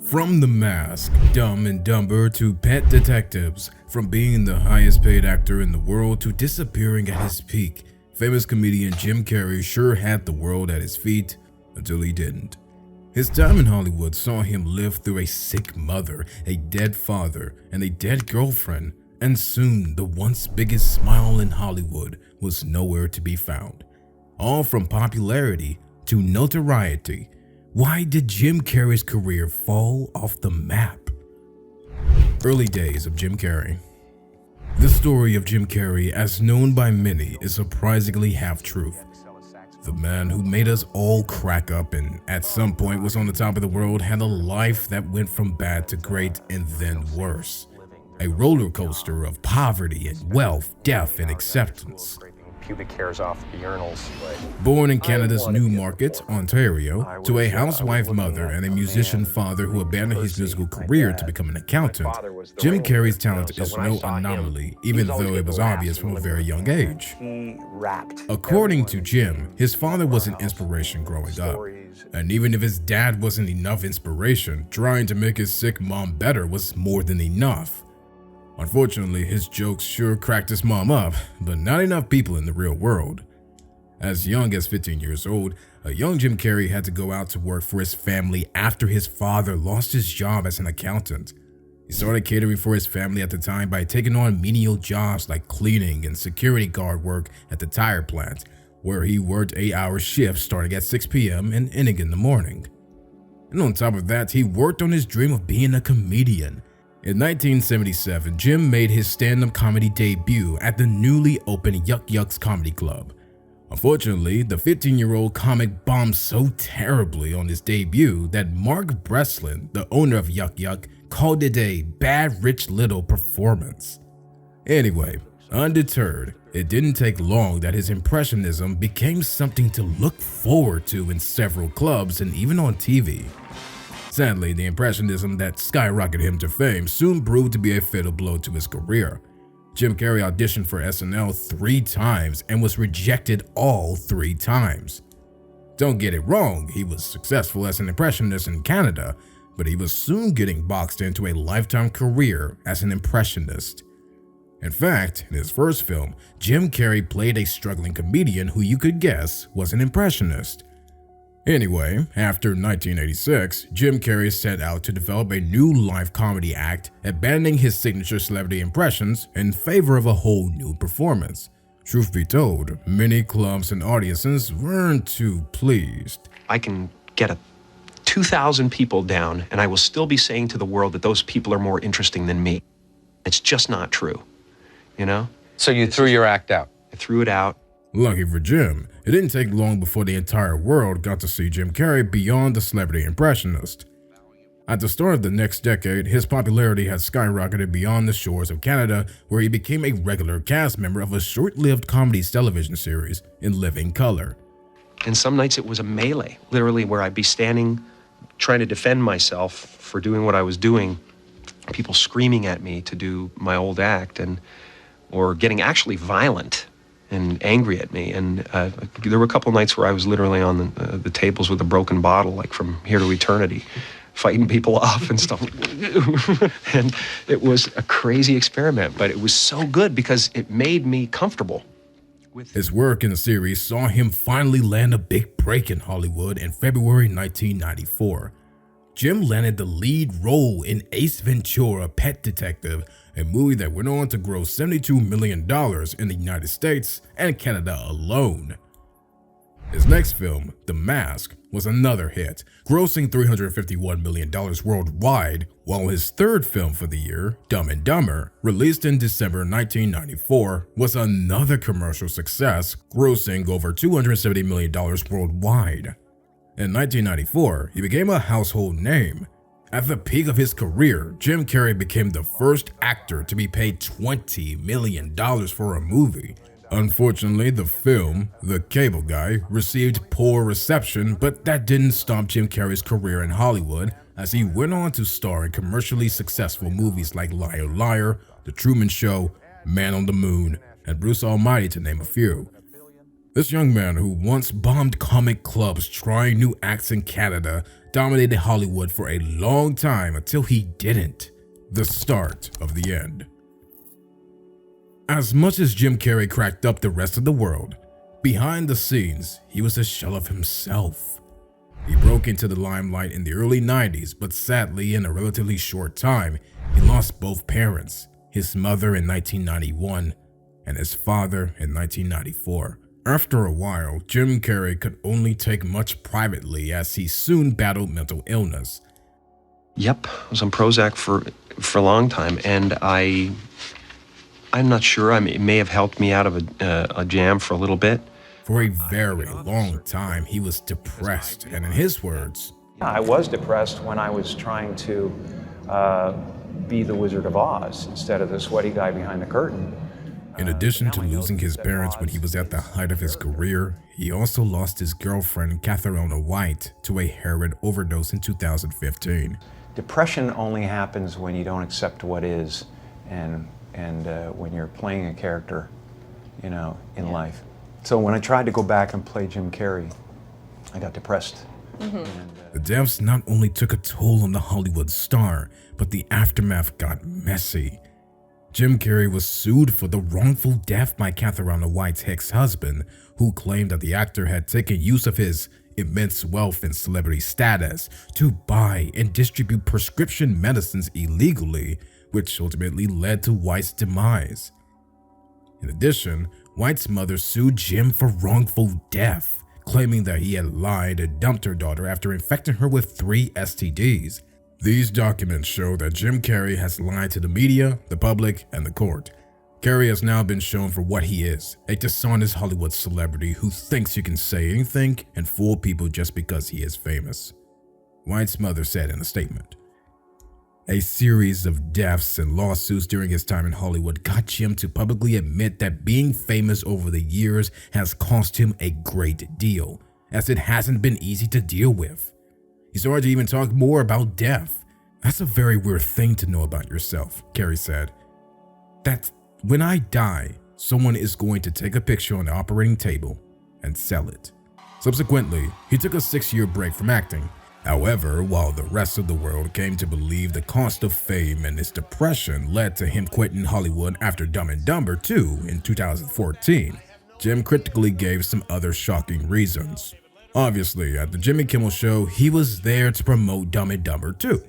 From The Mask, Dumb and Dumber to Pet Detectives, from being the highest paid actor in the world to disappearing at his peak, famous comedian Jim Carrey sure had the world at his feet until he didn't. His time in Hollywood saw him live through a sick mother, a dead father, and a dead girlfriend, and soon the once biggest smile in Hollywood was nowhere to be found. All from popularity to notoriety. Why did Jim Carrey's career fall off the map? Early days of Jim Carrey. The story of Jim Carrey, as known by many, is surprisingly half-truth. The man who made us all crack up and at some point was on the top of the world had a life that went from bad to great and then worse. A roller coaster of poverty and wealth, death and acceptance. Pubic hairs off the urinals. Born in Canada's Newmarket, Ontario, to a housewife mother and a musician father who abandoned his musical career to become an accountant, Jim Carrey's talent is no anomaly, even though it was obvious from a very young age. According to Jim, his father was an inspiration growing up, and even if his dad wasn't enough inspiration, trying to make his sick mom better was more than enough. Unfortunately, his jokes sure cracked his mom up, but not enough people in the real world. As young as 15 years old, a young Jim Carrey had to go out to work for his family after his father lost his job as an accountant. He started catering for his family at the time by taking on menial jobs like cleaning and security guard work at the tire plant, where he worked 8-hour shifts starting at 6 p.m. and ending in the morning. And on top of that, he worked on his dream of being a comedian. In 1977, Jim made his stand-up comedy debut at the newly opened Yuck Yucks Comedy Club. Unfortunately, the 15-year-old comic bombed so terribly on his debut that Mark Breslin, the owner of Yuck Yuck, called it a bad rich little performance. Anyway, undeterred, it didn't take long that his impressionism became something to look forward to in several clubs and even on TV. Sadly, the impressionism that skyrocketed him to fame soon proved to be a fatal blow to his career. Jim Carrey auditioned for SNL 3 times and was rejected all 3 times. Don't get it wrong, he was successful as an impressionist in Canada, but he was soon getting boxed into a lifetime career as an impressionist. In fact, in his first film, Jim Carrey played a struggling comedian who you could guess was an impressionist. Anyway, after 1986, Jim Carrey set out to develop a new live comedy act, abandoning his signature celebrity impressions in favor of a whole new performance. Truth be told, many clubs and audiences weren't too pleased. I can get 2,000 people down, and I will still be saying to the world that those people are more interesting than me. It's just not true, you know? So you threw your act out? I threw it out. Lucky for Jim, it didn't take long before the entire world got to see Jim Carrey beyond the celebrity impressionist. At the start of the next decade, his popularity had skyrocketed beyond the shores of Canada, where he became a regular cast member of a short-lived comedy television series in living color. And some nights it was a melee, literally, where I'd be standing trying to defend myself for doing what I was doing, people screaming at me to do my old act, or getting actually violent and angry at me. And there were a couple nights where I was literally on the tables with a broken bottle, like from here to eternity, fighting people off and stuff. And it was a crazy experiment, but it was so good because it made me comfortable. His work in the series saw him finally land a big break in Hollywood in February 1994. Jim landed the lead role in Ace Ventura: Pet Detective, a movie that went on to gross $72 million in the United States and Canada alone. His next film, The Mask, was another hit, grossing $351 million worldwide, while his third film for the year, Dumb and Dumber, released in December 1994, was another commercial success, grossing over $270 million worldwide. In 1994, he became a household name. At the peak of his career, Jim Carrey became the first actor to be paid $20 million for a movie. Unfortunately, the film, The Cable Guy, received poor reception, but that didn't stop Jim Carrey's career in Hollywood, as he went on to star in commercially successful movies like Liar Liar, The Truman Show, Man on the Moon, and Bruce Almighty, to name a few. This young man who once bombed comic clubs trying new acts in Canada dominated Hollywood for a long time until he didn't. The start of the end. As much as Jim Carrey cracked up the rest of the world, behind the scenes, he was a shell of himself. He broke into the limelight in the early 90s, but sadly, in a relatively short time, he lost both parents, his mother in 1991 and his father in 1994. After a while, Jim Carrey could only take much privately as he soon battled mental illness. Yep, I was on Prozac for a long time, and I'm not sure. It may have helped me out of a jam for a little bit. For a very long time, he was depressed, and in his words, I was depressed when I was trying to be the Wizard of Oz instead of the sweaty guy behind the curtain. In addition to losing his parents when he was at the height of his career, he also lost his girlfriend, Catherine White, to a heroin overdose in 2015. Depression only happens when you don't accept what is, and when you're playing a character, in life. So when I tried to go back and play Jim Carrey, I got depressed. The deaths not only took a toll on the Hollywood star, but the aftermath got messy. Jim Carrey was sued for the wrongful death by Catherine White's ex-husband, who claimed that the actor had taken use of his immense wealth and celebrity status to buy and distribute prescription medicines illegally, which ultimately led to White's demise. In addition, White's mother sued Jim for wrongful death, claiming that he had lied and dumped her daughter after infecting her with 3 STDs. These documents show that Jim Carrey has lied to the media, the public, and the court. Carrey has now been shown for what he is, a dishonest Hollywood celebrity who thinks you can say anything and fool people just because he is famous. White's mother said in a statement, "A series of deaths and lawsuits during his time in Hollywood got Jim to publicly admit that being famous over the years has cost him a great deal, as it hasn't been easy to deal with. He started to even talk more about death. That's a very weird thing to know about yourself," Carrey said. "That when I die, someone is going to take a picture on the operating table and sell it." Subsequently, he took a 6-year break from acting. However, while the rest of the world came to believe the cost of fame and his depression led to him quitting Hollywood after Dumb and Dumber 2 in 2014, Jim critically gave some other shocking reasons. Obviously, at the Jimmy Kimmel Show, he was there to promote Dumb and Dumber 2,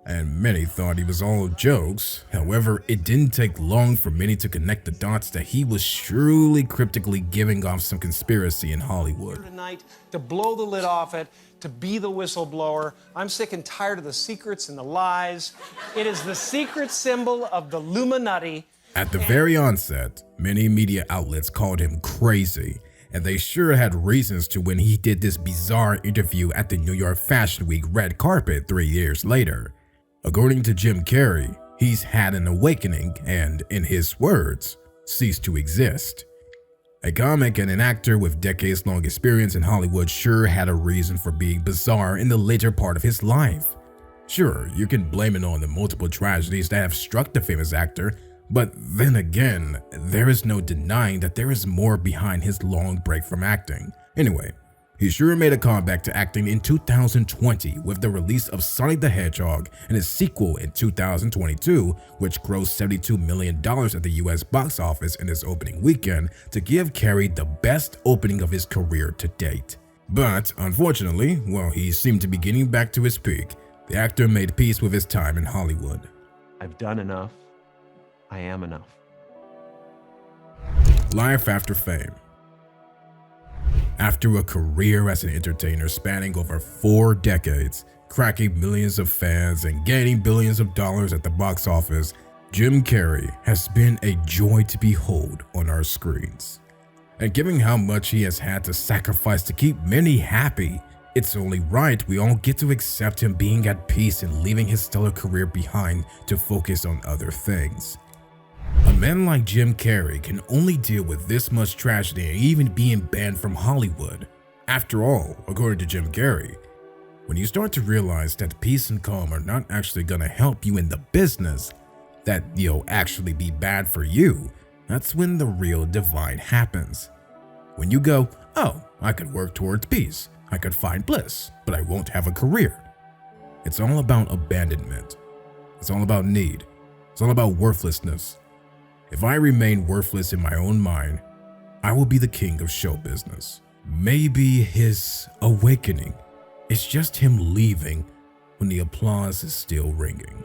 and many thought he was all jokes. However, it didn't take long for many to connect the dots that he was surely cryptically giving off some conspiracy in Hollywood. Tonight, to blow the lid off it, to be the whistleblower. I'm sick and tired of the secrets and the lies. It is the secret symbol of the Illuminati. At the very onset, many media outlets called him crazy, and they sure had reasons to when he did this bizarre interview at the New York Fashion Week red carpet 3 years later. According to Jim Carrey, he's had an awakening and, in his words, ceased to exist. A comic and an actor with decades-long experience in Hollywood sure had a reason for being bizarre in the later part of his life. Sure, you can blame it on the multiple tragedies that have struck the famous actor, but then again, there is no denying that there is more behind his long break from acting. Anyway, he sure made a comeback to acting in 2020 with the release of Sonic the Hedgehog and his sequel in 2022, which grossed $72 million at the US box office in its opening weekend to give Carrey the best opening of his career to date. But unfortunately, while he seemed to be getting back to his peak, the actor made peace with his time in Hollywood. I've done enough. I am enough. Life after fame. After a career as an entertainer spanning over 4 decades, cracking millions of fans and gaining billions of dollars at the box office, Jim Carrey has been a joy to behold on our screens. And given how much he has had to sacrifice to keep many happy, it's only right we all get to accept him being at peace and leaving his stellar career behind to focus on other things. A man like Jim Carrey can only deal with this much tragedy and even being banned from Hollywood. After all, according to Jim Carrey, when you start to realize that peace and calm are not actually gonna help you in the business, that you'll actually be bad for you, that's when the real divide happens. When you go, oh, I could work towards peace, I could find bliss, but I won't have a career. It's all about abandonment. It's all about need. It's all about worthlessness. If I remain worthless in my own mind, I will be the king of show business. Maybe his awakening is just him leaving when the applause is still ringing.